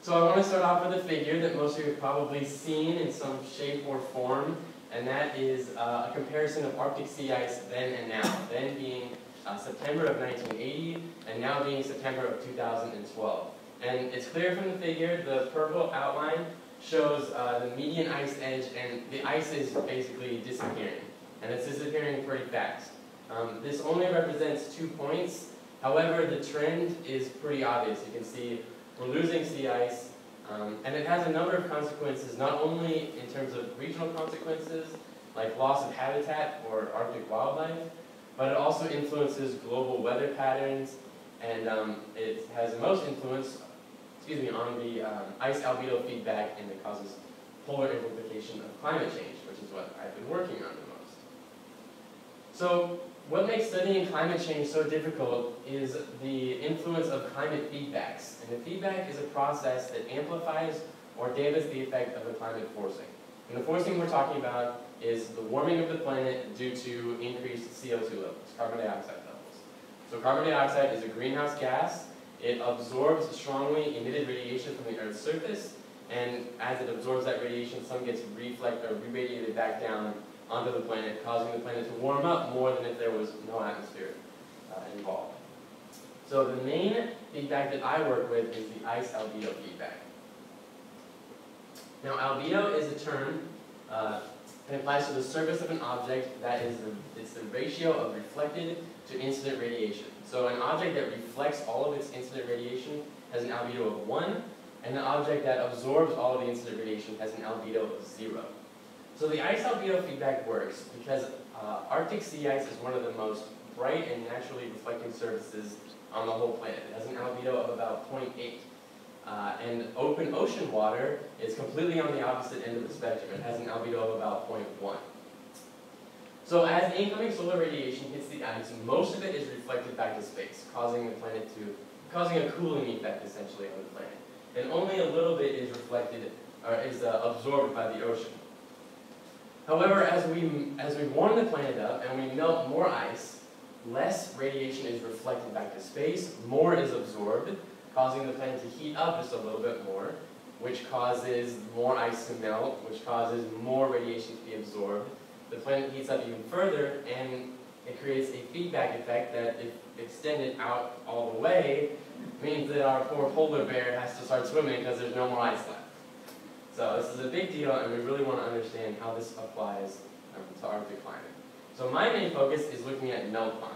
So I want to start off with a figure that most of you have probably seen in some shape or form, and that is a comparison of Arctic sea ice then and now, then being September of 1980, and now being September of 2012. And it's clear from the figure, the purple outline shows the median ice edge, and the ice is basically disappearing, and it's disappearing pretty fast. This only represents 2 points. However, the trend is pretty obvious. You can see we're losing sea ice, and it has a number of consequences, not only in terms of regional consequences, like loss of habitat for Arctic wildlife, but it also influences global weather patterns, and it has the most influence on the ice albedo feedback, and it causes polar amplification of climate change, which is what I've been working on the most. So what makes studying climate change so difficult is the influence of climate feedbacks. And the feedback is a process that amplifies or dampens the effect of the climate forcing. And the forcing we're talking about is the warming of the planet due to increased CO2 levels, carbon dioxide levels. So carbon dioxide is a greenhouse gas. It absorbs strongly emitted radiation from the Earth's surface, and as it absorbs that radiation, some gets re-radiated back down onto the planet, causing the planet to warm up more than if there was no atmosphere involved. So the main feedback that I work with is the ice albedo feedback. Now albedo is a term that applies to the surface of an object that is it's the ratio of reflected to incident radiation. So an object that reflects all of its incident radiation has an albedo of 1, and an object that absorbs all of the incident radiation has an albedo of 0. So the ice albedo feedback works because Arctic sea ice is one of the most bright and naturally reflecting surfaces on the whole planet. It has an albedo of about 0.8. And open ocean water is completely on the opposite end of the spectrum. It has an albedo of about 0.1. So as incoming solar radiation hits the ice, most of it is reflected back to space, causing a cooling effect essentially on the planet. And only a little bit is reflected or is absorbed by the ocean. However, as we warm the planet up and we melt more ice, less radiation is reflected back to space, more is absorbed, causing the planet to heat up just a little bit more, which causes more ice to melt, which causes more radiation to be absorbed. The planet heats up even further, and it creates a feedback effect that, if extended out all the way, means that our poor polar bear has to start swimming because there's no more ice left. So this is a big deal, and we really want to understand how this applies to Arctic climate. So my main focus is looking at melt ponds.